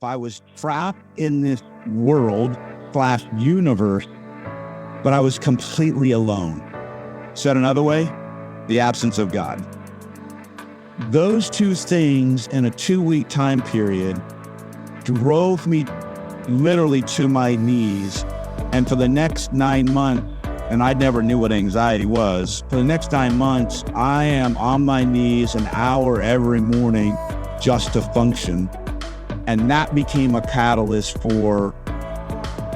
if I was trapped in this world / universe, but I was completely alone. Said another way, the absence of God. Those two things in a 2-week time period drove me literally to my knees. And for the next 9 months, and I never knew what anxiety was, for the next 9 months, I am on my knees an hour every morning just to function. And that became a catalyst for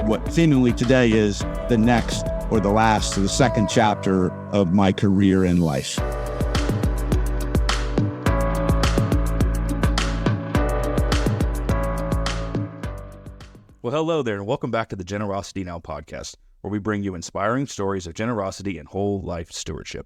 what seemingly today is the next or the last or the second chapter of my career in life. Well, hello there, and welcome back to the Generosity Now podcast, where we bring you inspiring stories of generosity and whole life stewardship.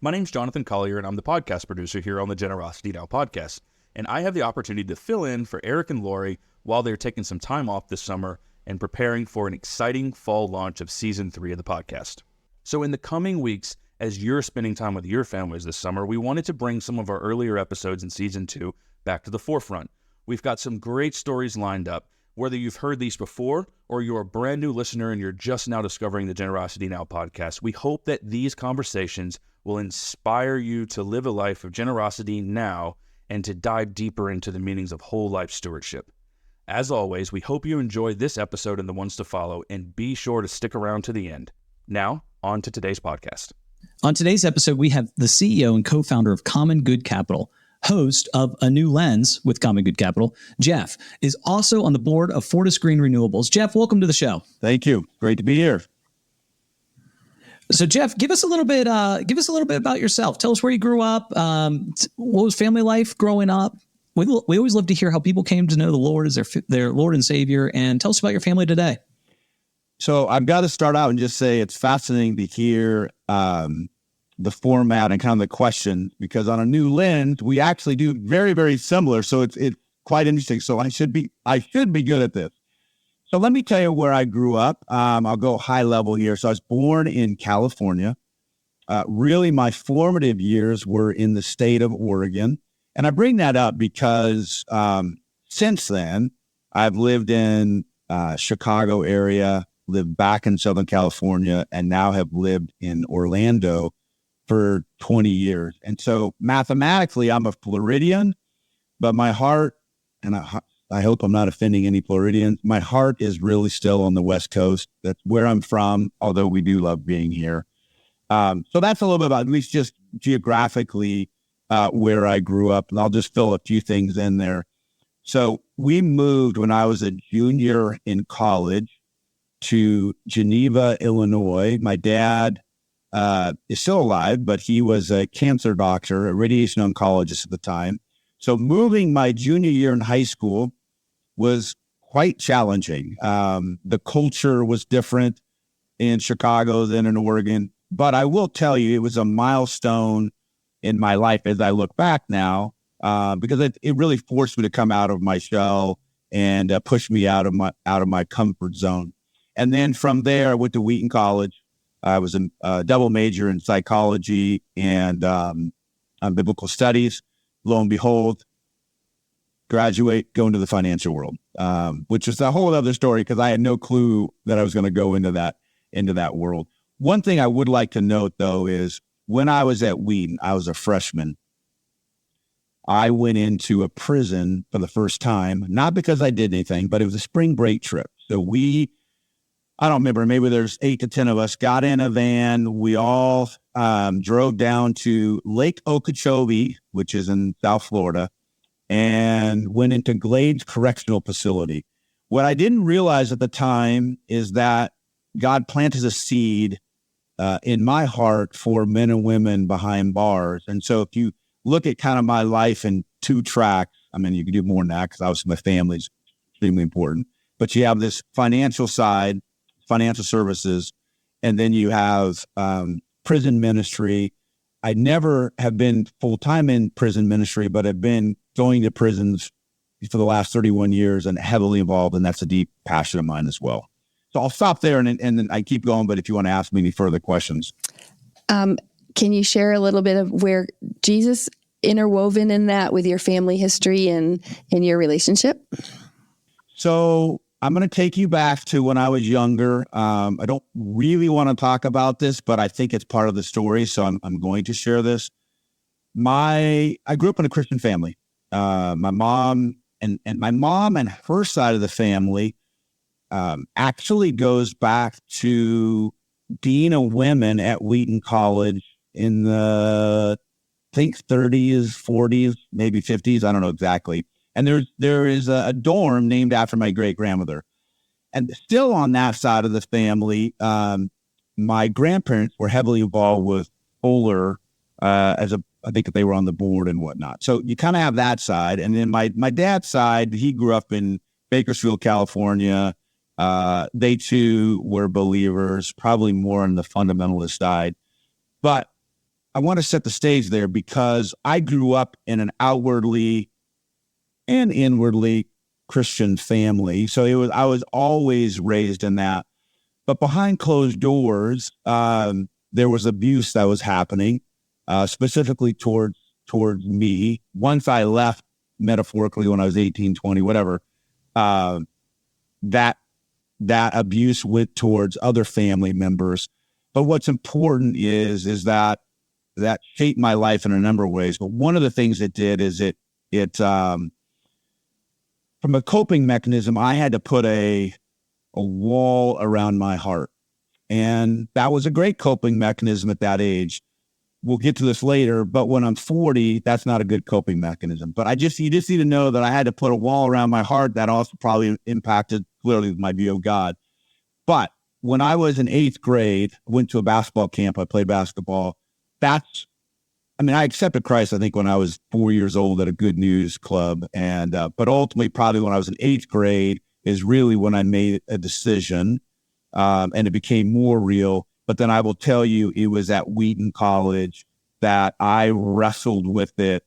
My name's Jonathan Collier, and I'm the podcast producer here on the Generosity Now podcast, and I have the opportunity to fill in for Eric and Laurie while they're taking some time off this summer and preparing for an exciting fall launch of Season 3 of the podcast. So in the coming weeks, as you're spending time with your families this summer, we wanted to bring some of our earlier episodes in Season 2 back to the forefront. We've got some great stories lined up. Whether you've heard these before or you're a brand new listener and you're just now discovering the Generosity Now podcast, we hope that these conversations will inspire you to live a life of generosity now and to dive deeper into the meanings of whole life stewardship. As always, we hope you enjoy this episode and the ones to follow, and be sure to stick around to the end. Now, on to today's podcast. On today's episode, we have the CEO and co-founder of Common Good Capital, host of A New Lens with Common Good Capital. Jeff is also on the board of Fortis Green Renewables. Jeff, welcome to the show. Thank you. Great to be here. So, Jeff, give us a little bit about yourself. Tell us where you grew up. What was family life growing up? We always love to hear how people came to know the Lord as their Lord and Savior. And tell us about your family today. So I've got to start out and just say it's fascinating to hear the format and kind of the question, because on A New Lens, we actually do very, very similar. So it's quite interesting. So I should be good at this. So let me tell you where I grew up. I'll go high level here. So I was born in California. Really, my formative years were in the state of Oregon. And I bring that up because since then, I've lived in Chicago area, lived back in Southern California, and now have lived in Orlando for 20 years. And so mathematically, I'm a Floridian, but my heart, and I hope I'm not offending any Floridians, my heart is really still on the West Coast. That's where I'm from, although we do love being here. So that's a little bit about, at least just geographically, where I grew up, and I'll just fill a few things in there. So we moved when I was a junior in college to Geneva, Illinois. My dad is still alive, but he was a cancer doctor, a radiation oncologist at the time. So moving my junior year in high school was quite challenging. The culture was different in Chicago than in Oregon, but I will tell you, it was a milestone in my life as I look back now, because it really forced me to come out of my shell and push me out of my comfort zone. And then from there, I went to Wheaton College. I was a double major in psychology and biblical studies. Lo and behold, graduate, go into the financial world, which is a whole other story because I had no clue that I was going to go into that world. One thing I would like to note, though, is when I was at Wheaton, I was a freshman. I went into a prison for the first time, not because I did anything, but it was a spring break trip. So I don't remember, maybe there's 8 to 10 of us, got in a van. We all drove down to Lake Okeechobee, which is in South Florida, and went into Glades Correctional Facility. What I didn't realize at the time is that God planted a seed in my heart for men and women behind bars. And so if you look at kind of my life in 2 tracks, I mean, you can do more than that because obviously my family's extremely important, but you have this financial side, financial services, and then you have prison ministry. I never have been full-time in prison ministry, but have been going to prisons for the last 31 years and heavily involved, and that's a deep passion of mine as well. So I'll stop there and then I keep going, but if you want to ask me any further questions. Can you share a little bit of where Jesus interwoven in that with your family history and in your relationship? So I'm going to take you back to when I was younger. I don't really want to talk about this, but I think it's part of the story. So I'm going to share this. I grew up in a Christian family. My mom and my mom and her side of the family actually goes back to Dean of Women at Wheaton College in the, I think 30s, 40s, maybe 50s. I don't know exactly. And there is a dorm named after my great grandmother. And still on that side of the family, my grandparents were heavily involved with Fuller I think they were on the board and whatnot. So you kind of have that side. And then my dad's side, he grew up in Bakersfield, California. They too were believers, probably more on the fundamentalist side. But I want to set the stage there because I grew up in an outwardly and inwardly Christian family. So I was always raised in that. But behind closed doors, there was abuse that was happening, specifically towards me. Once I left, metaphorically, when I was 18, 20, whatever, that abuse went towards other family members. But what's important is that shaped my life in a number of ways. But one of the things it did is it from a coping mechanism, I had to put a wall around my heart. And that was a great coping mechanism at that age. We'll get to this later, but when I'm 40, that's not a good coping mechanism. But you just need to know that I had to put a wall around my heart. That also probably impacted clearly my view of God. But when I was in 8th grade, I went to a basketball camp. I played basketball. I accepted Christ, I think, when I was 4 years old at a Good News Club. And but ultimately, probably when I was in 8th grade is really when I made a decision, and it became more real. But then I will tell you, it was at Wheaton College that I wrestled with it.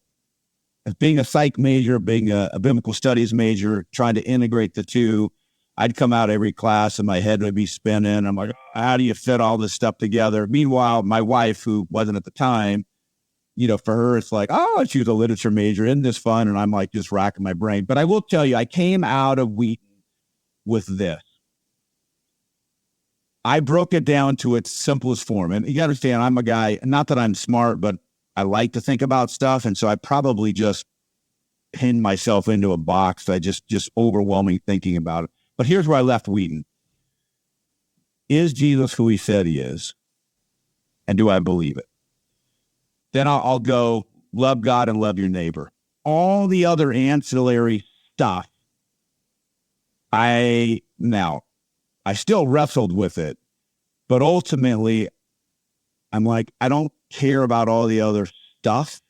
As being a psych major, being a biblical studies major, trying to integrate the two, I'd come out every class and my head would be spinning. I'm like, how do you fit all this stuff together? Meanwhile, my wife, who wasn't at the time, for her, it's like, oh, she was a literature major. Isn't this fun? And I'm like just racking my brain. But I will tell you, I came out of Wheaton with this. I broke it down to its simplest form. And you got to understand, I'm a guy, not that I'm smart, but I like to think about stuff. And so I probably just pinned myself into a box. I just overwhelming thinking about it. But here's where I left Wheaton. Is Jesus who he said he is? And do I believe it? Then I'll go love God and love your neighbor. All the other ancillary stuff, I still wrestled with it, but ultimately I'm like, I don't care about all the other stuff.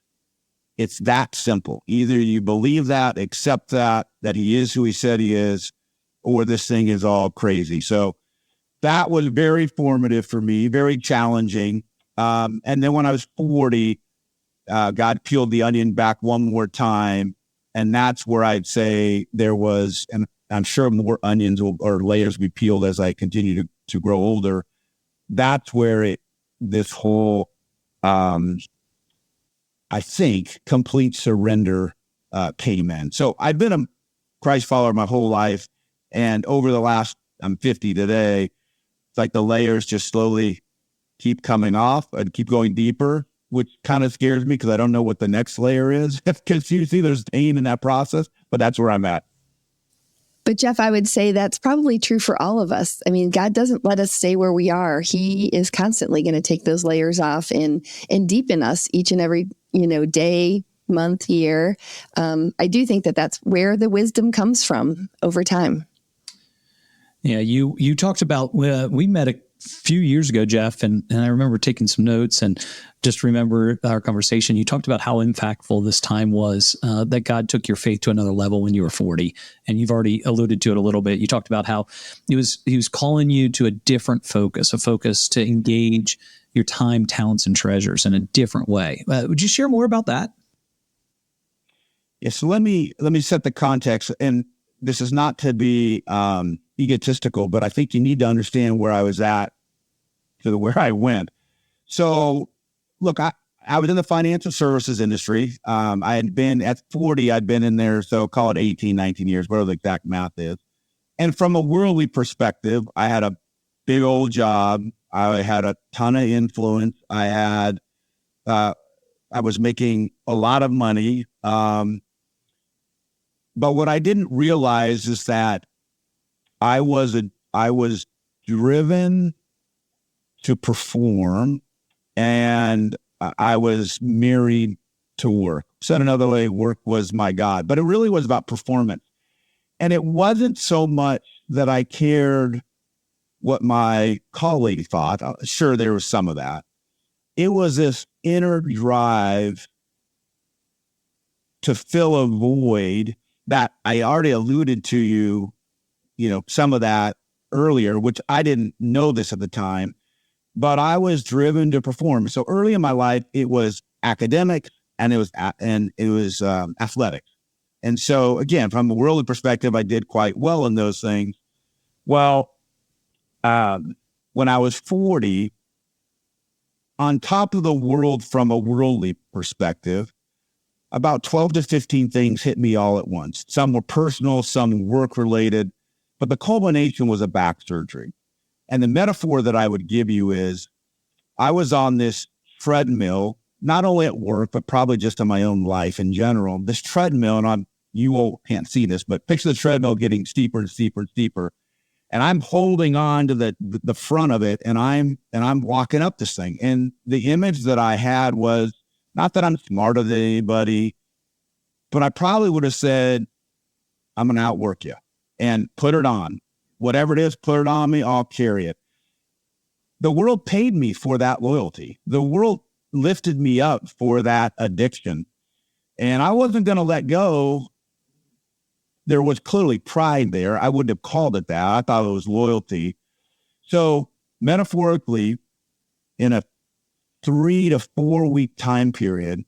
It's that simple. Either you believe that, accept that he is who he said he is, or this thing is all crazy. So that was very formative for me, very challenging. And then when I was 40, God peeled the onion back one more time. And that's where I'd say there was, and I'm sure more onions or layers will be peeled as I continue to grow older. That's where this whole, I think, complete surrender came in. So I've been a Christ follower my whole life. And over the last, I'm 50 today, it's like the layers just slowly keep coming off and keep going deeper, which kind of scares me because I don't know what the next layer is. Because you see there's pain in that process, but that's where I'm at. But Jeff, I would say that's probably true for all of us. I mean, God doesn't let us stay where we are. He is constantly going to take those layers off and deepen us each and every, day, month, year. I do think that that's where the wisdom comes from over time. Yeah, you talked about, we met a few years ago, Jeff, and I remember taking some notes and just remember our conversation. You talked about how impactful this time was, that God took your faith to another level when you were 40. And you've already alluded to it a little bit. You talked about how he was calling you to a different focus, a focus to engage your time, talents, and treasures in a different way. Would you share more about that? Yeah, so let me set the context. And this is not to be egotistical, but I think you need to understand where I was at to where I went. So look, I was in the financial services industry. I had been at 40, I'd been in there, so call it 18, 19 years, whatever the exact math is. And from a worldly perspective, I had a big old job. I had a ton of influence. I was making a lot of money. But what I didn't realize is that I was driven to perform, and I was married to work. Said another way, work was my God, but it really was about performance. And it wasn't so much that I cared what my colleague thought. Sure, there was some of that. It was this inner drive to fill a void that I already alluded to you, some of that earlier, which I didn't know this at the time, but I was driven to perform. So early in my life, it was academic and it was athletic. And so again, from a worldly perspective, I did quite well in those things. Well, when I was 40, on top of the world from a worldly perspective, about 12 to 15 things hit me all at once. Some were personal, some work related, but the culmination was a back surgery. And the metaphor that I would give you is I was on this treadmill, not only at work, but probably just in my own life in general. This treadmill, and you all can't see this, but picture the treadmill getting steeper and steeper and steeper. And I'm holding on to the front of it, and I'm walking up this thing. And the image that I had was not that I'm smarter than anybody, but I probably would have said, I'm going to outwork you and put it on. Whatever it is, put it on me, I'll carry it. The world paid me for that loyalty. The world lifted me up for that addiction. And I wasn't going to let go. There was clearly pride there. I wouldn't have called it that. I thought it was loyalty. So metaphorically, in a 3 to 4 week time period,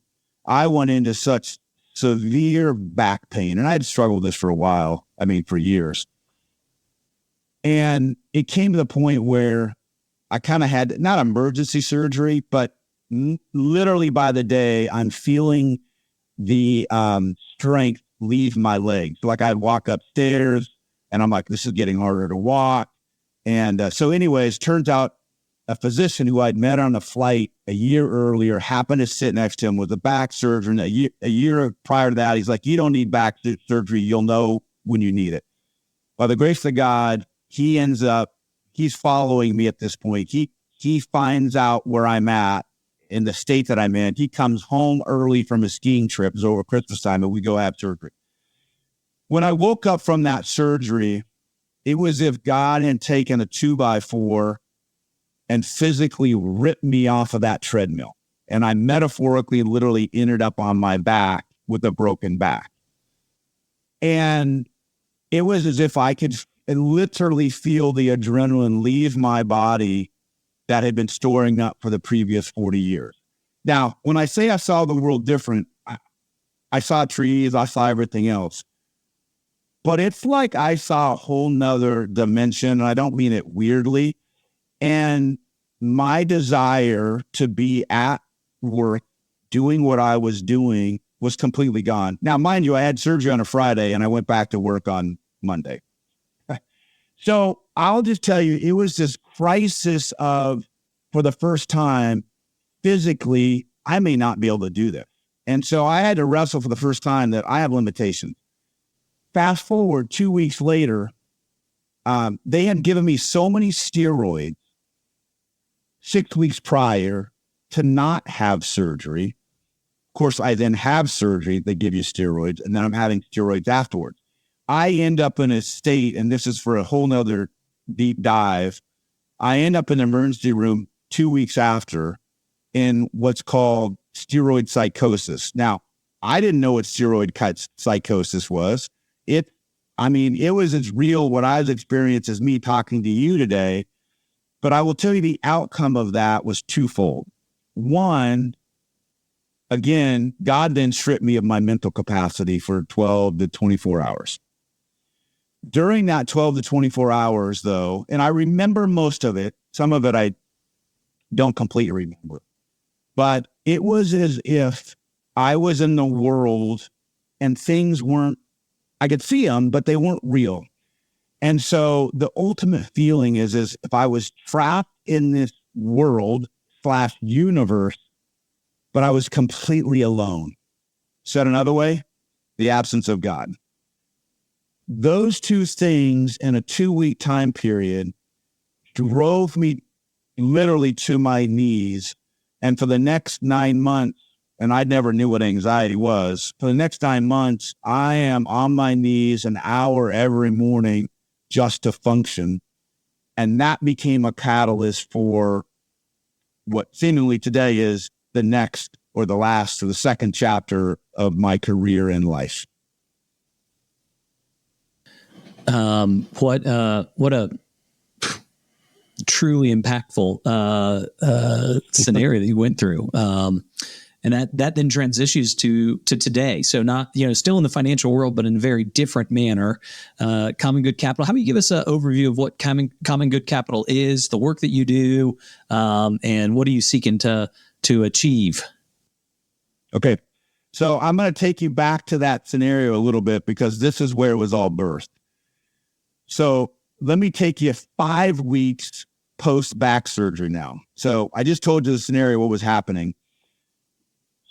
I went into such severe back pain. And I had struggled with this for a while. For years. And it came to the point where I kind of had not emergency surgery, but literally by the day, I'm feeling the strength leave my legs. Like I'd walk upstairs and I'm like, this is getting harder to walk. And so anyways, turns out a physician who I'd met on a flight a year earlier happened to sit next to him with a back surgeon. A year prior to that, he's like, you don't need back surgery. You'll know when you need it. By the grace of God, he's following me at this point. He finds out where I'm at in the state that I'm in. He comes home early from his skiing trip. It was over Christmas time, and we go have surgery. When I woke up from that surgery, it was as if God had taken a 2x4 and physically ripped me off of that treadmill. And I metaphorically, literally ended up on my back with a broken back. And it was as if I could literally feel the adrenaline leave my body that had been storing up for the previous 40 years. Now, when I say I saw the world different, I saw trees, I saw everything else. But it's like I saw a whole nother dimension, and I don't mean it weirdly. And my desire to be at work, doing what I was doing, was completely gone. Now, mind you, I had surgery on a Friday and I went back to work on Monday. So I'll just tell you, it was this crisis of, for the first time, physically, I may not be able to do this. And so I had to wrestle for the first time that I have limitations. Fast forward 2 weeks later, they had given me so many steroids 6 weeks prior to not have surgery. Of course, I then have surgery. They give you steroids, and then I'm having steroids afterwards. I end up in a state, and this is for a whole nother deep dive. I end up in the emergency room 2 weeks after in what's called steroid psychosis. Now, I didn't know what steroid psychosis was. It was as real what I was experiencing as me talking to you today. But I will tell you the outcome of that was twofold. One, again, God then stripped me of my mental capacity for 12 to 24 hours. During that 12 to 24 hours, though, and I remember most of it, some of it I don't completely remember. but it was as if I was in the world and things weren't, I could see them, but they weren't real. And so the ultimate feeling is if I was trapped in this world/universe, but I was completely alone. Said another way, the absence of God. Those two things in a 2-week time period drove me literally to my knees. And for the next 9 months, and I never knew what anxiety was, for the next 9 months, I am on my knees an hour every morning just to function. And that became a catalyst for what seemingly today is the next or the last or the second chapter of my career in life. What a truly impactful scenario that you went through. And that then transitions to today. So not, still in the financial world, but in a very different manner. Common Good Capital. How about you give us an overview of what Common Good Capital is, the work that you do, and what are you seeking to achieve? Okay. So I'm going to take you back to that scenario a little bit because this is where it was all birthed. So let me take you 5 weeks post back surgery now. So I just told you the scenario, what was happening.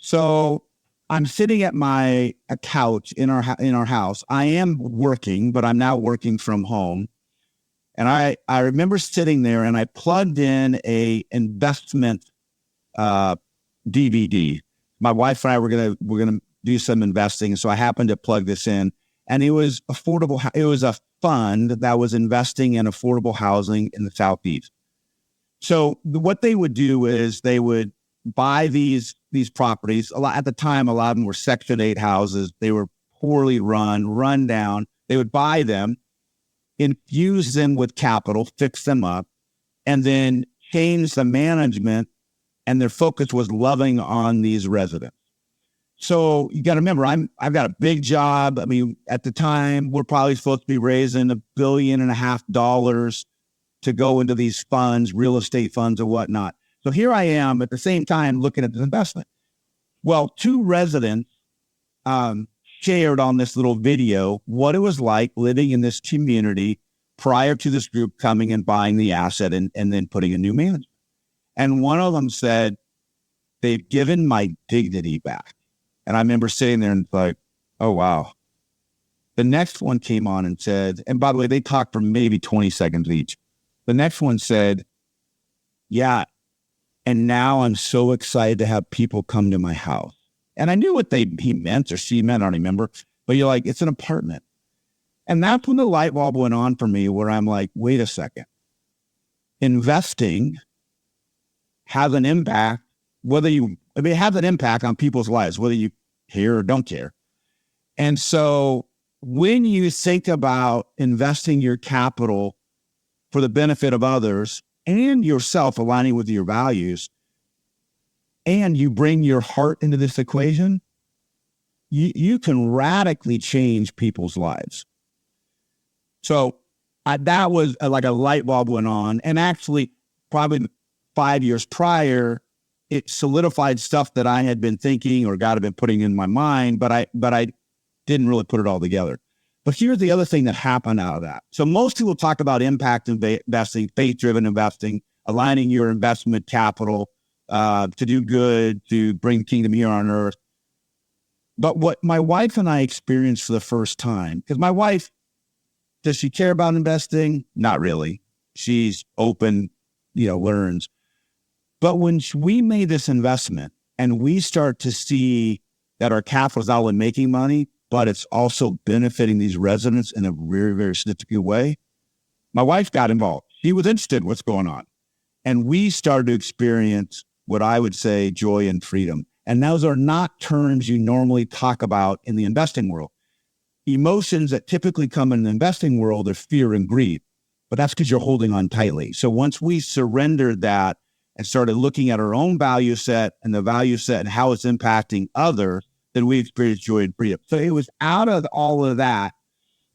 So I'm sitting at a couch in our house. I am working, but I'm now working from home. And I remember sitting there and I plugged in a investment DVD. My wife and I were gonna do some investing, so I happened to plug this in, and it was affordable. It was a fund that was investing in affordable housing in the Southeast. So what they would do is they would buy these properties. At the time, a lot of them were Section 8 houses. They were poorly run down. They would buy them, infuse them with capital, fix them up, and then change the management. And their focus was loving on these residents. So you got to remember, I've got a big job. I mean, at the time, we're probably supposed to be raising $1.5 billion to go into these funds, real estate funds and whatnot. So here I am at the same time looking at this investment. Well, 2 residents shared on this little video what it was like living in this community prior to this group coming and buying the asset and then putting a new management. And one of them said, they've given my dignity back. And I remember sitting there and like, oh, wow. The next one came on and said, and by the way, they talked for maybe 20 seconds each. The next one said, yeah, and now I'm so excited to have people come to my house. And I knew what he meant or she meant, I don't remember. But you're like, it's an apartment. And that's when the light bulb went on for me where I'm like, wait a second. Investing has an impact, it has an impact on people's lives, whether you care or don't care. And so when you think about investing your capital for the benefit of others and yourself aligning with your values, and you bring your heart into this equation, you can radically change people's lives. So that was like a light bulb went on. And actually, probably 5 years prior, it solidified stuff that I had been thinking or God had been putting in my mind, but I didn't really put it all together. But here's the other thing that happened out of that. So most people talk about impact investing, faith-driven investing, aligning your investment capital to do good, to bring kingdom here on earth. But what my wife and I experienced for the first time, because my wife, does she care about investing? Not really. She's open, learns. But when we made this investment and we start to see that our capital is not only making money, but it's also benefiting these residents in a very, very significant way, my wife got involved. She was interested in what's going on. And we started to experience what I would say joy and freedom. And those are not terms you normally talk about in the investing world. Emotions that typically come in the investing world are fear and greed, but that's because you're holding on tightly. So once we surrendered that and started looking at our own value set and the value set and how it's impacting others, then we experienced joy and freedom. So it was out of all of that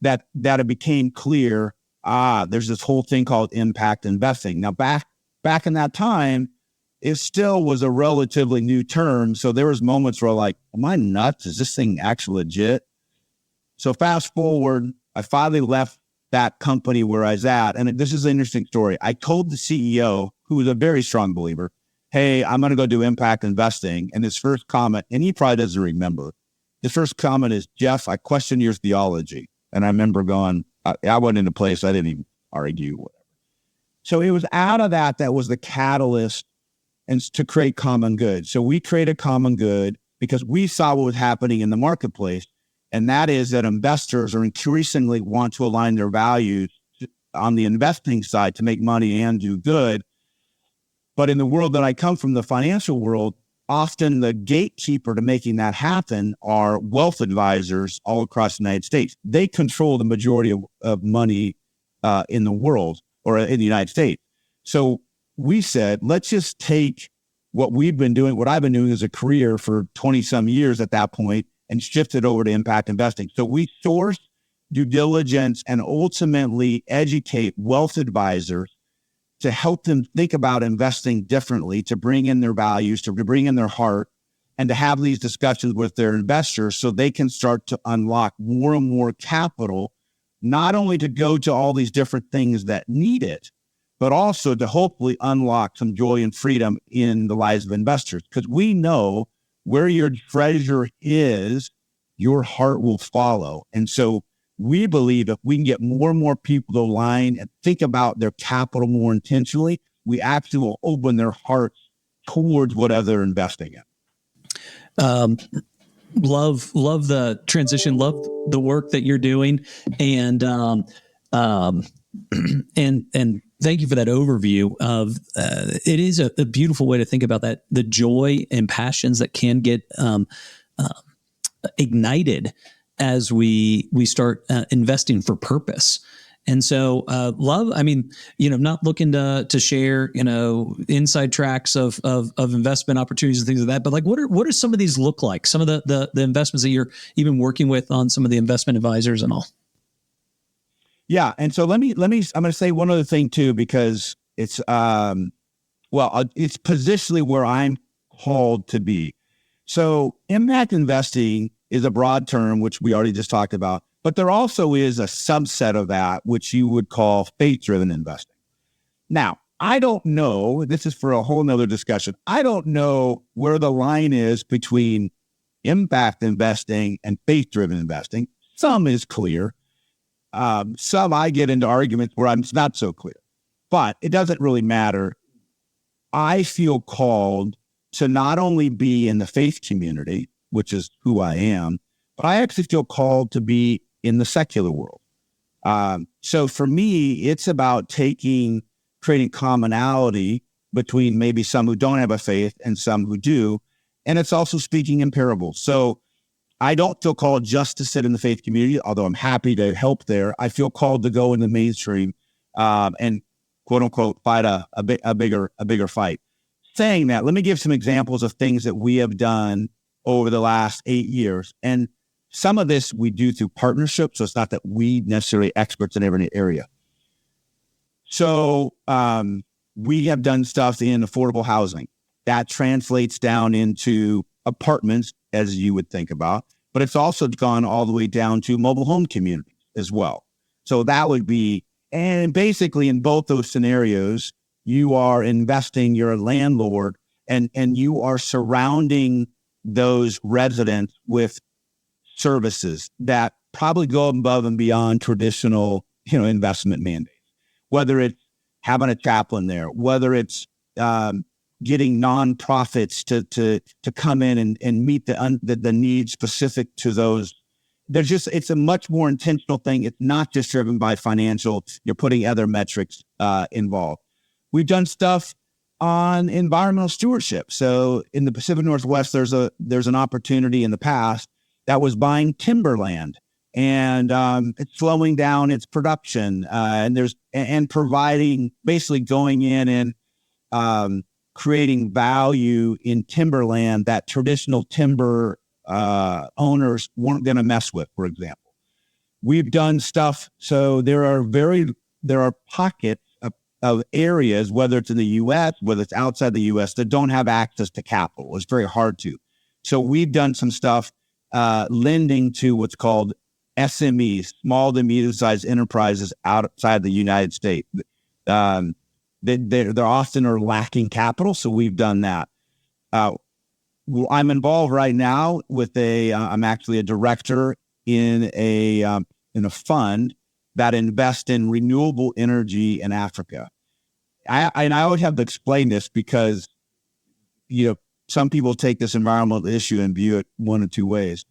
it became clear, there's this whole thing called impact investing. Now back in that time, it still was a relatively new term. So there was moments where like, am I nuts? Is this thing actually legit? So fast forward, I finally left that company where I was at. And this is an interesting story. I told the CEO, who was a very strong believer, hey, I'm going to go do impact investing. And his first comment, and he probably doesn't remember, his first comment is, Jeff, I question your theology. And I remember going, I went into place, I didn't even argue, whatever. So it was out of that was the catalyst and to create common good. So we created common good because we saw what was happening in the marketplace. And that is that investors are increasingly want to align their values on the investing side to make money and do good. But in the world that I come from, the financial world, often the gatekeeper to making that happen are wealth advisors all across the United States. They control the majority of money in the world or in the United States. So we said, let's just take what we've been doing, what I've been doing as a career for 20 some years at that point, and shift it over to impact investing. So we source, due diligence, and ultimately educate wealth advisors to help them think about investing differently, to bring in their values, to bring in their heart, and to have these discussions with their investors so they can start to unlock more and more capital, not only to go to all these different things that need it, but also to hopefully unlock some joy and freedom in the lives of investors. Because we know where your treasure is, your heart will follow. And so we believe if we can get more and more people to align and think about their capital more intentionally, we actually will open their hearts towards whatever they're investing in. Love the transition, love the work that you're doing. And thank you for that overview of, it is a beautiful way to think about that, the joy and passions that can get ignited as we start investing for purpose. And so love, I mean, not looking to share, inside tracks of investment opportunities and things like that, but like, what are some of these look like? Some of the investments that you're even working with on some of the investment advisors and all. Yeah. And so I'm going to say one other thing too, because it's, it's positionally where I'm called to be. So impact investing is a broad term, which we already just talked about, but there also is a subset of that, which you would call faith-driven investing. Now, I don't know, this is for a whole nother discussion. I don't know where the line is between impact investing and faith-driven investing. Some is clear. Some I get into arguments where it's not so clear, but it doesn't really matter. I feel called to not only be in the faith community, which is who I am, but I actually feel called to be in the secular world. So for me, it's about creating commonality between maybe some who don't have a faith and some who do. And it's also speaking in parables. So I don't feel called just to sit in the faith community, although I'm happy to help there. I feel called to go in the mainstream and quote unquote fight a bigger fight. Saying that, let me give some examples of things that we have done over the last 8 years. And some of this we do through partnerships. So it's not that we necessarily experts in every area. So we have done stuff in affordable housing that translates down into apartments, as you would think about, but it's also gone all the way down to mobile home communities as well. So that would be, and basically in both those scenarios, you are investing, you're a landlord, and you are surrounding those residents with services that probably go above and beyond traditional, investment mandates, whether it's having a chaplain there, whether it's getting nonprofits to come in and meet the needs specific to those. It's a much more intentional thing. It's not just driven by financial. You're putting other metrics involved. We've done stuff on environmental stewardship. So in the Pacific Northwest, there's an opportunity in the past that was buying timberland, and it's slowing down its production, and providing, basically going in and creating value in timberland that traditional timber owners weren't going to mess with, for example. We've done stuff. So there are pockets of areas, whether it's in the U.S., whether it's outside the U.S., that don't have access to capital. It's very hard to. So we've done some stuff lending to what's called SMEs, small to medium-sized enterprises outside the United States. They're often are lacking capital, so we've done that. I'm involved right now with I'm actually a director in a fund that invests in renewable energy in Africa. I always have to explain this because, some people take this environmental issue and view it one of two ways.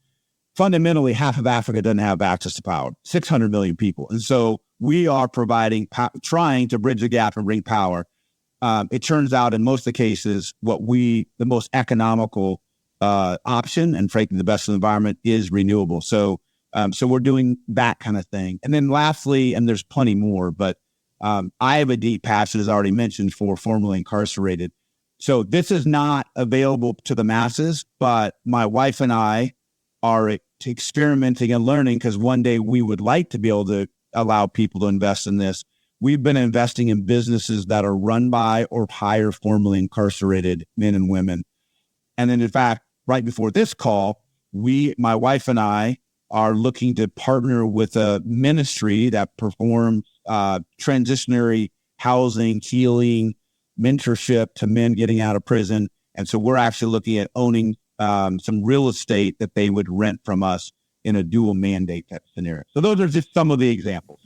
Fundamentally, half of Africa doesn't have access to power, 600 million people. And so we are trying to bridge the gap and bring power. It turns out in most of the cases, the most economical option and frankly, the best for the environment is renewable. So we're doing that kind of thing. And then lastly, and there's plenty more, but I have a deep passion, as I already mentioned, for formerly incarcerated. So this is not available to the masses, but my wife and I are experimenting and learning because one day we would like to be able to allow people to invest in this. We've been investing in businesses that are run by or hire formerly incarcerated men and women. And then in fact, right before this call, my wife and I are looking to partner with a ministry that performs transitionary housing, healing, mentorship to men getting out of prison. And so we're actually looking at owning some real estate that they would rent from us in a dual mandate type scenario. So those are just some of the examples.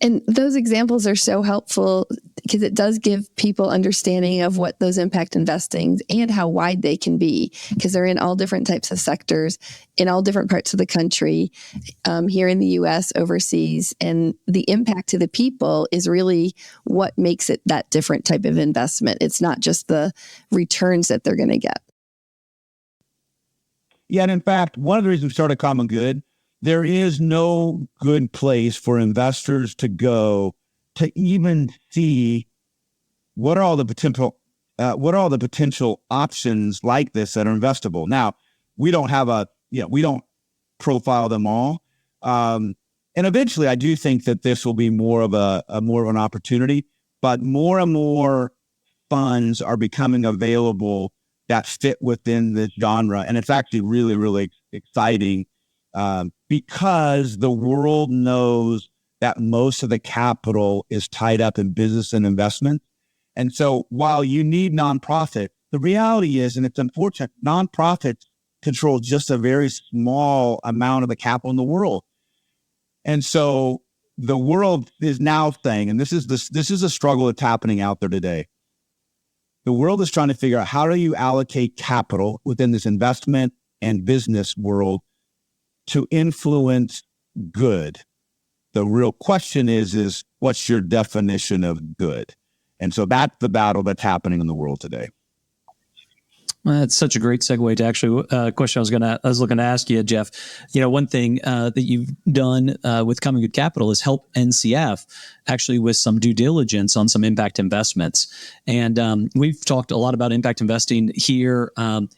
And those examples are so helpful because it does give people understanding of what those impact investings and how wide they can be, because they're in all different types of sectors in all different parts of the country, here in the U.S., overseas. And the impact to the people is really what makes it that different type of investment. It's not just the returns that they're going to get. Yeah, and in fact, one of the reasons we started Common Good, there is no good place for investors to go to even see what are all the potential options like this that are investable. Now, we don't profile them all, and eventually, I do think that this will be more of an opportunity. But more and more funds are becoming available that fit within this genre, and it's actually really, really exciting. Because the world knows that most of the capital is tied up in business and investment. And so while you need nonprofit, the reality is, and it's unfortunate, nonprofits control just a very small amount of the capital in the world. And so the world is now saying, and this is a struggle that's happening out there today. The world is trying to figure out, how do you allocate capital within this investment and business world to influence good? The real question is what's your definition of good? And so that's the battle that's happening in the world today. Well, that's such a great segue to actually a question I was looking to ask you, Jeff. One thing that you've done with Common Good Capital is help NCF actually with some due diligence on some impact investments. And we've talked a lot about impact investing here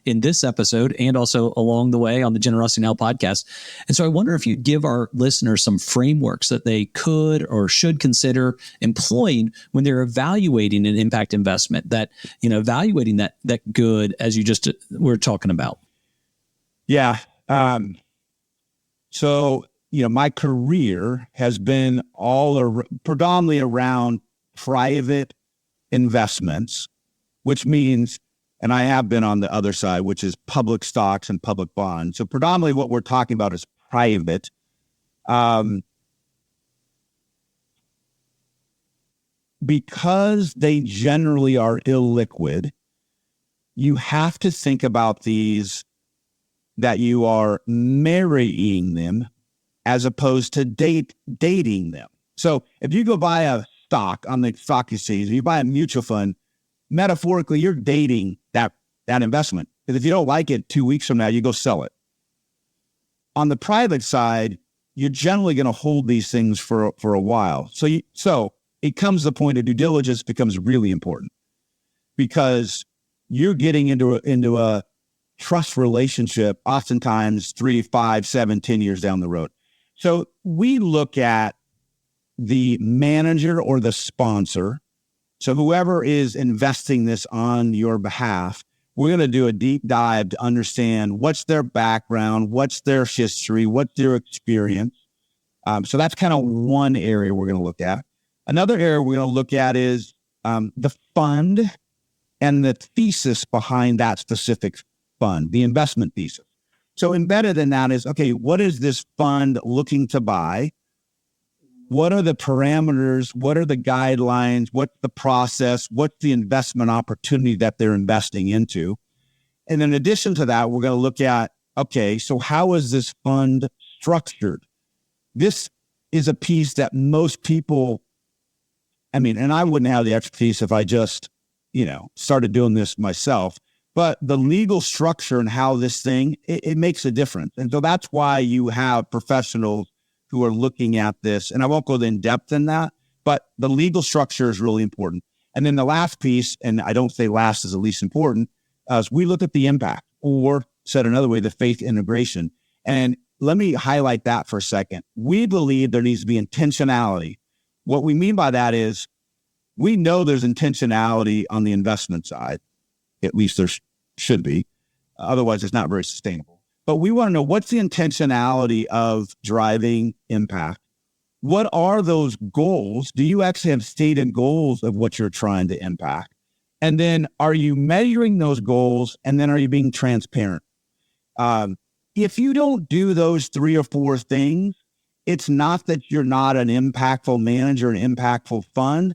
in this episode and also along the way on the Generosity Now podcast. And so I wonder if you'd give our listeners some frameworks that they could or should consider employing when they're evaluating an impact investment, that, evaluating that good, as you just were talking about. Yeah. So, my career has been predominantly around private investments, which means, and I have been on the other side, which is public stocks and public bonds. So predominantly what we're talking about is private. Because they generally are illiquid, you have to think about these, that you are marrying them as opposed to dating them. So if you go buy a stock on the stock exchange, you buy a mutual fund, metaphorically, you're dating that investment. Because if you don't like it 2 weeks from now, you go sell it. On the private side, you're generally going to hold these things for a while. So it comes to the point of due diligence becomes really important, because you're getting into a trust relationship, oftentimes 3, 5, 7, 10 years down the road. So we look at the manager or the sponsor So whoever is investing this on your behalf, we're going to do a deep dive to understand what's their background, what's their history, what's their experience. So that's kind of one area we're going to look at. Another area we're going to look at is the fund and the thesis behind that specific fund, the investment thesis. So embedded in that is, okay, what is this fund looking to buy? What are the parameters? What are the guidelines? What's the process? What's the investment opportunity that they're investing into? And in addition to that, we're going to look at, okay, so how is this fund structured? This is a piece that most people, and I wouldn't have the expertise if I just, started doing this myself, but the legal structure and how this thing, it makes a difference. And so that's why you have professionals who are looking at this. And I won't go in depth in that, but the legal structure is really important. And then the last piece, and I don't say last is the least important, is we look at the impact, or said another way, the faith integration. And let me highlight that for a second. We believe there needs to be intentionality. What we mean by that is we know there's intentionality on the investment side. At least there should be. Otherwise, it's not very sustainable. But we want to know, what's the intentionality of driving impact? What are those goals? Do you actually have stated goals of what you're trying to impact? And then are you measuring those goals? And then are you being transparent? If you don't do those 3 or 4 things, it's not that you're not an impactful manager, an impactful fund,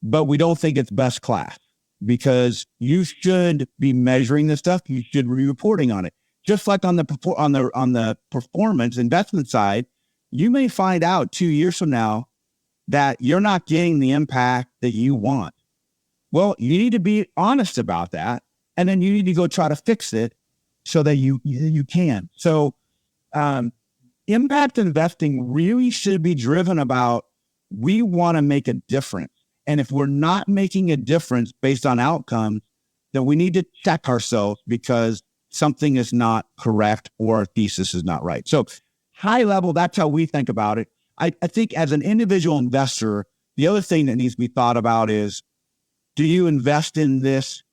but we don't think it's best class, because you should be measuring this stuff. You should be reporting on it. Just like on the performance investment side, you may find out 2 years from now that you're not getting the impact that you want. Well, you need to be honest about that, and then you need to go try to fix it so that you can. So impact investing really should be driven about, we want to make a difference. And if we're not making a difference based on outcomes, then we need to check ourselves, because something is not correct or our thesis is not right. So high level, that's how we think about it. I think as an individual investor, the other thing that needs to be thought about is, do you invest in this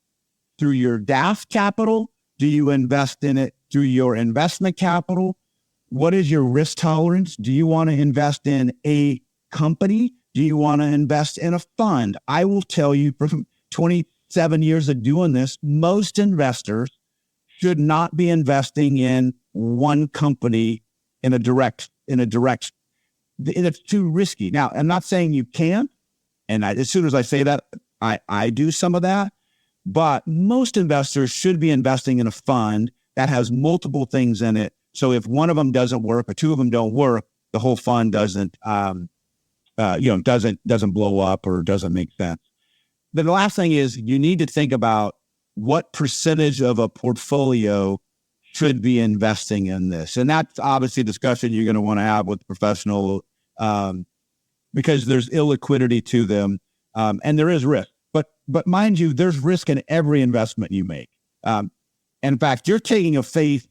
through your DAF capital? Do you invest in it through your investment capital? What is your risk tolerance? Do you want to invest in a company? Do you want to invest in a fund? I will tell you, from 27 years of doing this, most investors should not be investing in one company in a direct. It's too risky. Now, I'm not saying you can't. And as soon as I say that, I do some of that. But most investors should be investing in a fund that has multiple things in it. So if one of them doesn't work or 2 of them don't work, the whole fund doesn't blow up or doesn't make sense. But the last thing is, you need to think about what percentage of a portfolio should be investing in this. And that's obviously a discussion you're going to want to have with professional, because there's illiquidity to them, and there is risk. But mind you, there's risk in every investment you make. And in fact, you're taking a faith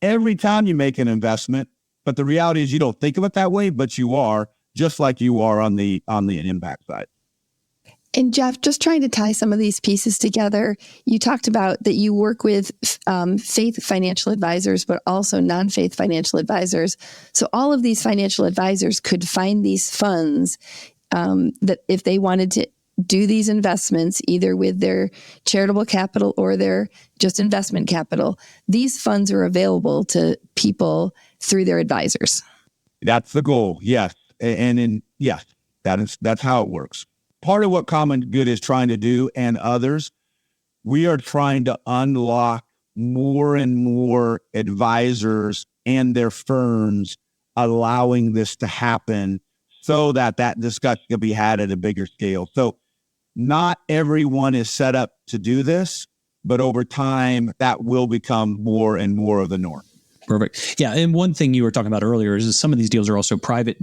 every time you make an investment, but the reality is you don't think of it that way, but you are, just like you are on the impact side. And Jeff, just trying to tie some of these pieces together, you talked about that you work with faith financial advisors, but also non-faith financial advisors. So all of these financial advisors could find these funds that if they wanted to do these investments, either with their charitable capital or their just investment capital, these funds are available to people through their advisors. That's the goal. Yes. Yes, that's how it works. Part of what Common Good is trying to do, and others, we are trying to unlock more and more advisors and their firms allowing this to happen, so that discussion can be had at a bigger scale. So not everyone is set up to do this, but over time that will become more and more of the norm. Perfect. Yeah, and one thing you were talking about earlier is some of these deals are also private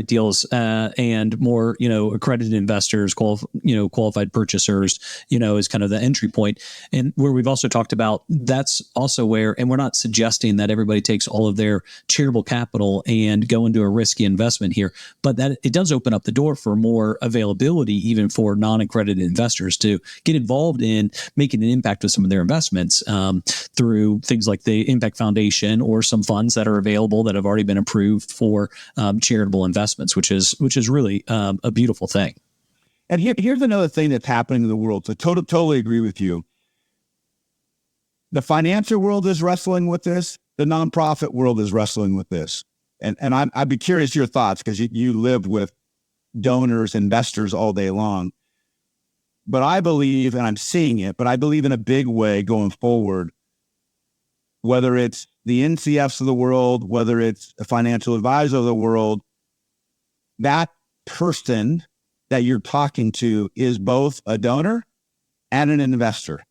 deals and more accredited investors, qualified purchasers. Is kind of the entry point, and where we've also talked about that's also where, and we're not suggesting that everybody takes all of their charitable capital and go into a risky investment here, but that it does open up the door for more availability even for non-accredited investors to get involved in making an impact with some of their investments through things like the Impact Foundation or some funds that are available that have already been approved for charitable investments, which is really a beautiful thing. And here's another thing that's happening in the world. So totally agree with you. The financial world is wrestling with this. The nonprofit world is wrestling with this. And I'd be curious your thoughts because you live with donors, investors all day long. But I believe, and I'm seeing it, but I believe in a big way going forward, whether it's the NCFs of the world, whether it's a financial advisor of the world, that person that you're talking to is both a donor and an investor.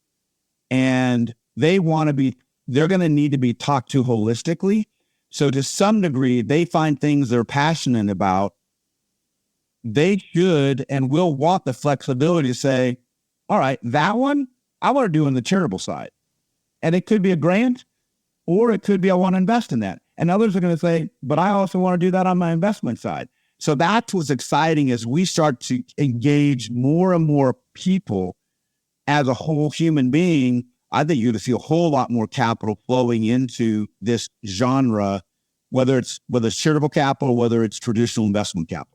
And they're going to need to be talked to holistically. So to some degree, they find things they're passionate about. They should and will want the flexibility to say, all right, that one I want to do on the charitable side. And it could be a grant, or it could be, I want to invest in that. And others are going to say, but I also want to do that on my investment side. So that's what's exciting as we start to engage more and more people as a whole human being. I think you're going to see a whole lot more capital flowing into this genre, whether it's charitable capital, whether it's traditional investment capital.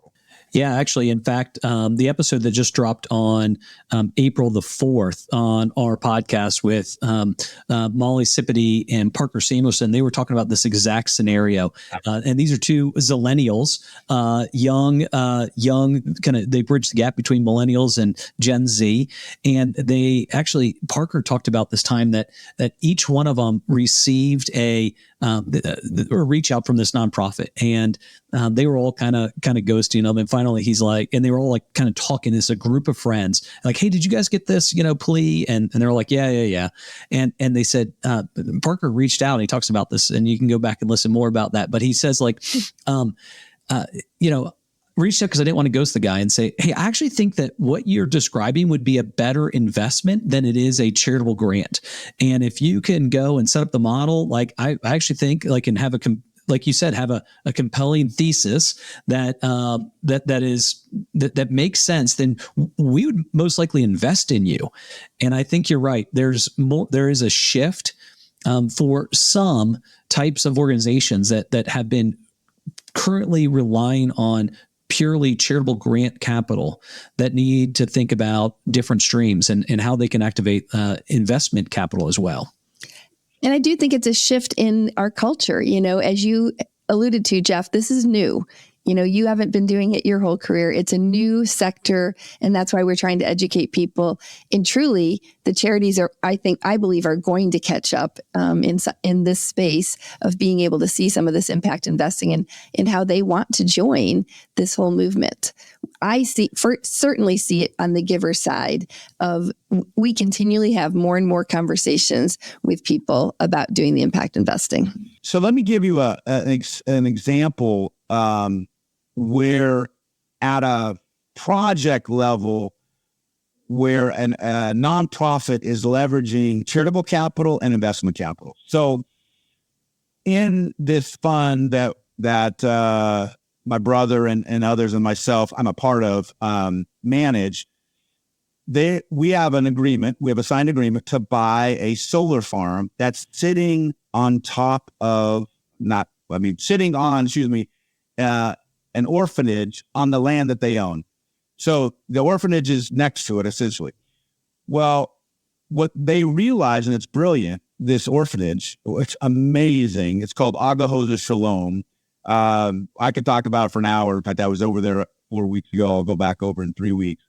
Yeah, actually, in fact, the episode that just dropped on April the 4th on our podcast with Molly Sipity and Parker Samuelson, they were talking about this exact scenario. And these are two zillennials, young, kind of, they bridge the gap between millennials and Gen Z. And they actually, Parker talked about this time that each one of them received a reach out from this nonprofit, and they were all kind of ghosting them. And finally he's like, and they were all like kind of talking as a group of friends, like, hey, did you guys get this, plea? And they're like, yeah. And they said, Parker reached out and he talks about this, and you can go back and listen more about that. But he says like, reached out because I didn't want to ghost the guy and say, hey, I actually think that what you're describing would be a better investment than it is a charitable grant. And if you can go and set up the model, like I actually think like, and have like you said, have a compelling thesis that makes sense, then we would most likely invest in you. And I think you're right. There is a shift for some types of organizations that have been currently relying on purely charitable grant capital that need to think about different streams and how they can activate investment capital as well. And I do think it's a shift in our culture. As you alluded to, Jeff, this is new. You haven't been doing it your whole career. It's a new sector. And that's why we're trying to educate people. And truly, the charities I believe are going to catch up in this space of being able to see some of this impact investing and how they want to join this whole movement. I certainly see it on the giver side of we continually have more and more conversations with people about doing the impact investing. So let me give you an example where at a project level, where a nonprofit is leveraging charitable capital and investment capital. So in this fund that my brother and others and myself, I'm a part of, manage, we have a signed agreement to buy a solar farm that's sitting on an orphanage on the land that they own. So the orphanage is next to it, essentially. Well, what they realize, and it's brilliant, this orphanage, it's amazing. It's called Agahosa Shalom. I could talk about it for an hour. In fact, I was over there 4 weeks ago. I'll go back over in 3 weeks.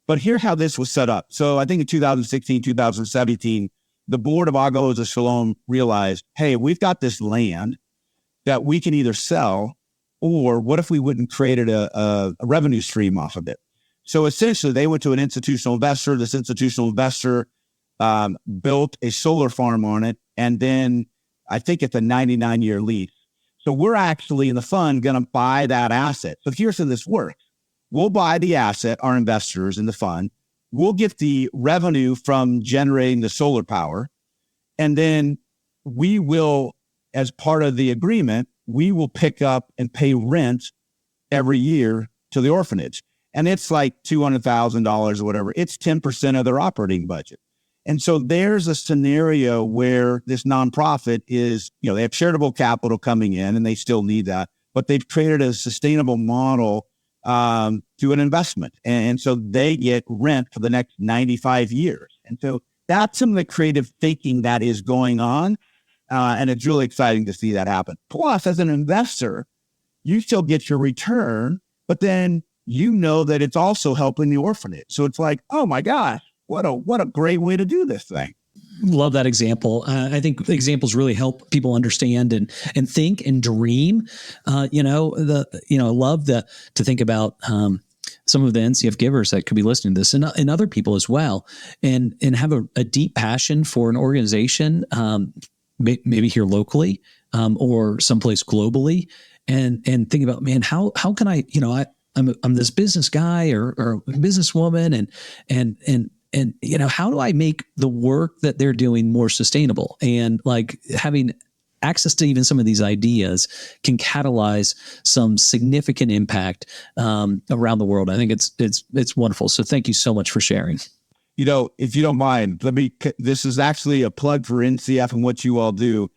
But here's how this was set up. So I think in 2016, 2017, the board of Agahosa Shalom realized, hey, we've got this land that we can either sell, or what if we wouldn't created a revenue stream off of it? So essentially, they went to an institutional investor. This institutional investor built a solar farm on it, and then I think it's a 99-year lease. So we're actually in the fund going to buy that asset. So here's how this works. We'll buy the asset, our investors in the fund. We'll get the revenue from generating the solar power. And then we will, as part of the agreement, we will pick up and pay rent every year to the orphanage. And it's like $200,000 or whatever. It's 10% of their operating budget. And so there's a scenario where this nonprofit is, they have charitable capital coming in and they still need that, but they've created a sustainable model to an investment. And so they get rent for the next 95 years. And so that's some of the creative thinking that is going on. And it's really exciting to see that happen. Plus, as an investor, you still get your return, but then you know that it's also helping the orphanage. So it's like, oh my gosh, what a great way to do this thing. Love that example. I think examples really help people understand and think and dream. Love to think about some of the NCF givers that could be listening to this and other people as well, and have a deep passion for an organization, maybe here locally or someplace globally, and think about, man, how can I'm this business guy or businesswoman, and how do I make the work that they're doing more sustainable? And like having access to even some of these ideas can catalyze some significant impact around the world. I think it's wonderful. So thank you so much for sharing. If you don't mind, this is actually a plug for NCF and what you all do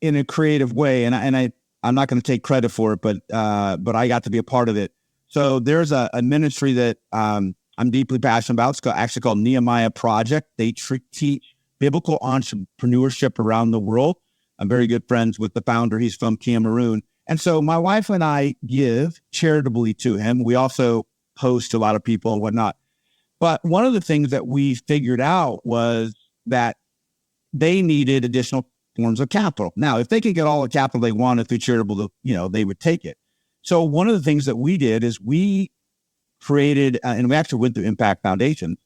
in a creative way. And I'm not going to take credit for it, but I got to be a part of it. So there's a ministry that I'm deeply passionate about. It's actually called Nehemiah Project. They teach biblical entrepreneurship around the world. I'm very good friends with the founder. He's from Cameroon. And so my wife and I give charitably to him. We also host a lot of people and whatnot. But one of the things that we figured out was that they needed additional forms of capital. Now, if they could get all the capital they wanted through charitable, they would take it. So one of the things that we did is we created, and we actually went through Impact Foundation.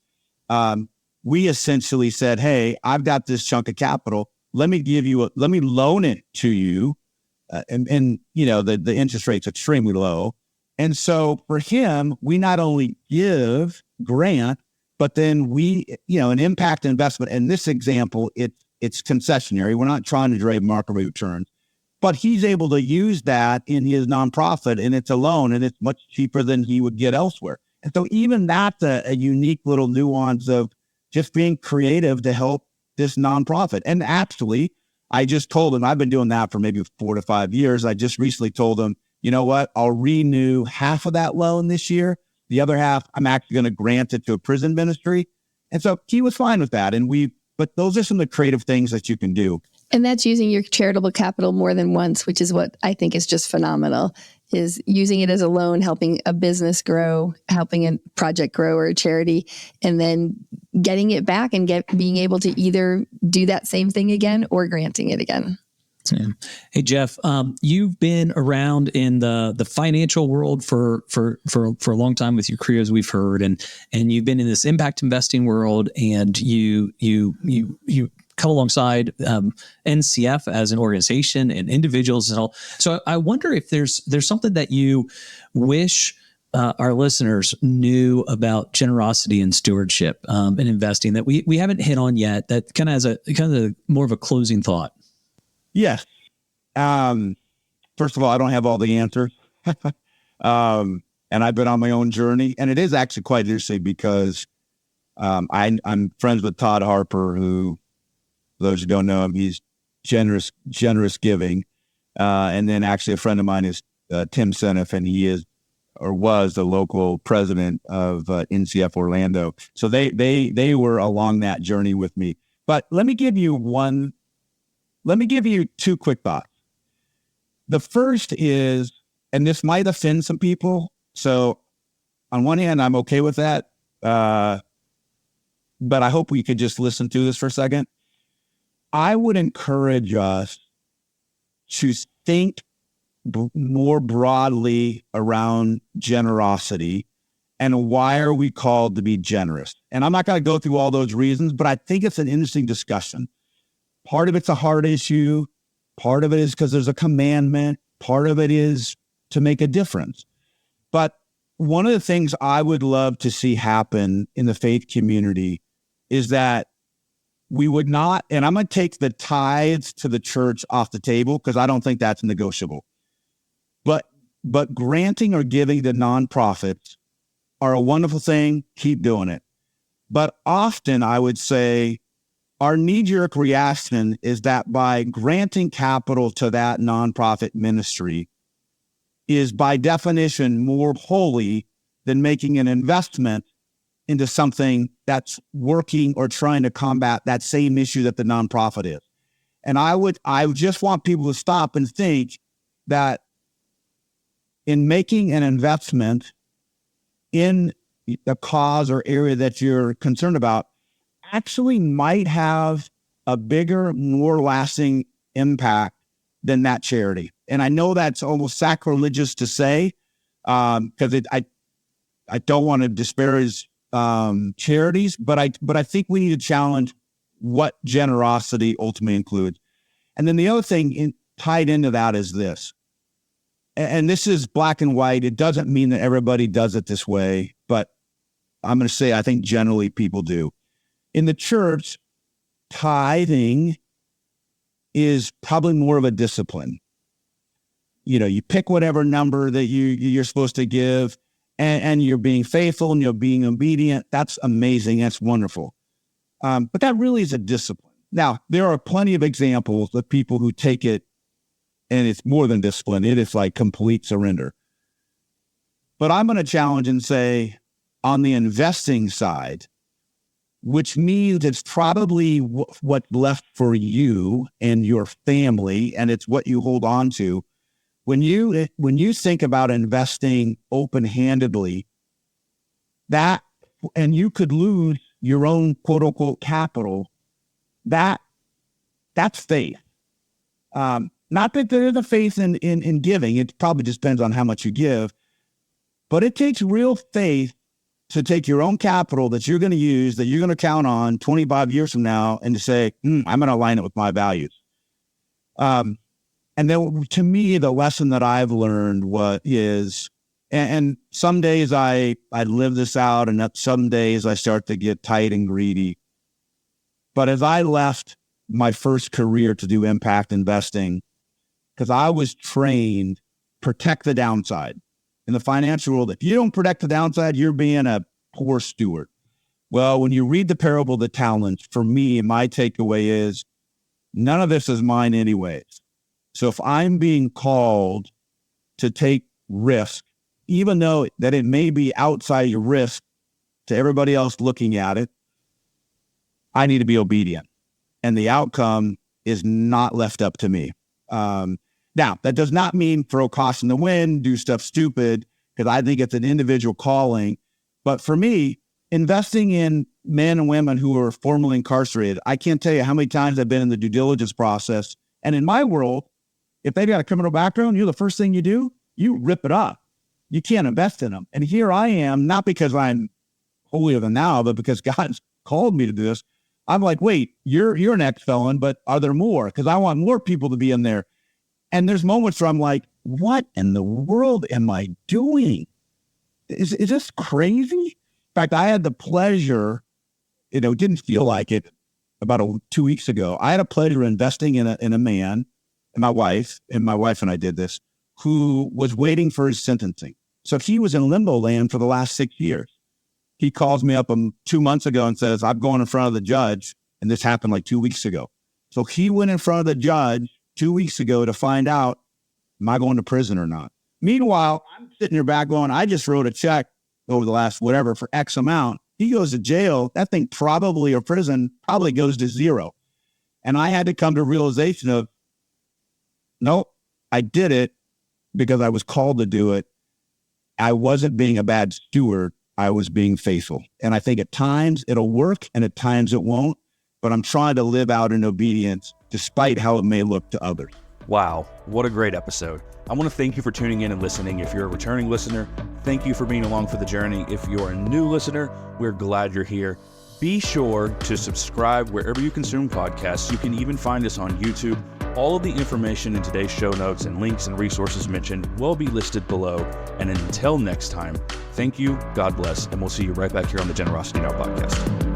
We essentially said, hey, I've got this chunk of capital. Let me loan it to you. And the interest rate's extremely low. And so for him, we not only give grant, but then we, an impact investment. In this example, it's concessionary. We're not trying to drive market returns, but he's able to use that in his nonprofit, and it's a loan, and it's much cheaper than he would get elsewhere. And so even that's a unique little nuance of just being creative to help this nonprofit. And actually, I just told him, I've been doing that for maybe 4 to 5 years. I just recently told him, you know what, I'll renew half of that loan this year. The other half, I'm actually going to grant it to a prison ministry. And so he was fine with that. But those are some of the creative things that you can do. And that's using your charitable capital more than once, which is what I think is just phenomenal, is using it as a loan, helping a business grow, helping a project grow or a charity, and then getting it back and being able to either do that same thing again or granting it again. Yeah. Hey, Jeff, you've been around in the financial world for a long time with your career, as we've heard, and you've been in this impact investing world, and you come alongside NCF as an organization and individuals and all. So I wonder if there's something that you wish our listeners knew about generosity and stewardship and investing that we haven't hit on yet, that kind of has a more of a closing thought. Yes. First of all, I don't have all the answers. And I've been on my own journey, and it is actually quite interesting because I'm friends with Todd Harper, who, for those who don't know him, he's generous giving. And then actually a friend of mine is Tim Seneff, and he is or was the local president of NCF Orlando. So they were along that journey with me. But let me give you two quick thoughts. The first is, and this might offend some people, so on one hand, I'm okay with that, but I hope we could just listen to this for a second. I would encourage us to think more broadly around generosity and why are we called to be generous. And I'm not going to go through all those reasons, but I think it's an interesting discussion. Part of it's a heart issue. Part of it is because there's a commandment. Part of it is to make a difference. But one of the things I would love to see happen in the faith community is that we would not, and I'm going to take the tithes to the church off the table because I don't think that's negotiable. But granting or giving to nonprofits are a wonderful thing. Keep doing it. But often I would say our knee-jerk reaction is that by granting capital to that nonprofit ministry is by definition more holy than making an investment into something that's working or trying to combat that same issue that the nonprofit is. And I just want people to stop and think that in making an investment in the cause or area that you're concerned about actually might have a bigger, more lasting impact than that charity. And I know that's almost sacrilegious to say, because I don't want to disparage charities, but I think we need to challenge what generosity ultimately includes. And then the other thing tied into that is this, and this is black and white. It doesn't mean that everybody does it this way, but I'm going to say I think generally people do. In the church, tithing is probably more of a discipline. You pick whatever number that you're supposed to give, and you're being faithful and you're being obedient. That's amazing. That's wonderful. But that really is a discipline. Now, there are plenty of examples of people who take it and it's more than discipline. It is like complete surrender. But I'm going to challenge and say on the investing side, which means it's probably what's left for you and your family, and it's what you hold on to. When you think about investing open-handedly, that, and you could lose your own quote unquote capital, that's faith. Not that there is a faith in giving. It probably just depends on how much you give, but it takes real faith to take your own capital that you're going to use, that you're going to count on 25 years from now, and to say, I'm going to align it with my values. And then to me, the lesson that I've learned is, and some days I live this out, and some days I start to get tight and greedy. But as I left my first career to do impact investing, because I was trained, protect the downside. In the financial world, if you don't protect the downside, you're being a poor steward. Well, when you read the parable of the talents, for me, my takeaway is none of this is mine anyways. So if I'm being called to take risk, even though that it may be outside your risk to everybody else looking at it, I need to be obedient. And the outcome is not left up to me. Now, that does not mean throw caution to the wind, do stuff stupid, because I think it's an individual calling. But for me, investing in men and women who are formerly incarcerated, I can't tell you how many times I've been in the due diligence process. And in my world, if they've got a criminal background, the first thing you do, you rip it up. You can't invest in them. And here I am, not because I'm holier than thou, but because God's called me to do this. I'm like, wait, you're an ex-felon, but are there more? Because I want more people to be in there. And there's moments where I'm like, what in the world am I doing? Is this crazy? In fact, I had the pleasure, it didn't feel like it about 2 weeks ago. I had a pleasure investing in a man, and my wife and I did this, who was waiting for his sentencing. So he was in limbo land for the last 6 years. He calls me up 2 months ago and says, I'm going in front of the judge. And this happened like 2 weeks ago. So he went in front of the judge 2 weeks ago to find out, am I going to prison or not? Meanwhile, I'm sitting here back going, I just wrote a check over the last whatever for X amount. He goes to jail. That thing probably, or prison, probably goes to zero. And I had to come to a realization of, nope, I did it because I was called to do it. I wasn't being a bad steward. I was being faithful. And I think at times it'll work and at times it won't, but I'm trying to live out in obedience despite how it may look to others. Wow, what a great episode. I want to thank you for tuning in and listening. If you're a returning listener, thank you for being along for the journey. If you're a new listener, we're glad you're here. Be sure to subscribe wherever you consume podcasts. You can even find us on YouTube All of the information in today's show notes and links and resources mentioned will be listed below. And until next time, thank you, God bless, and we'll see you right back here on the Generosity Now podcast.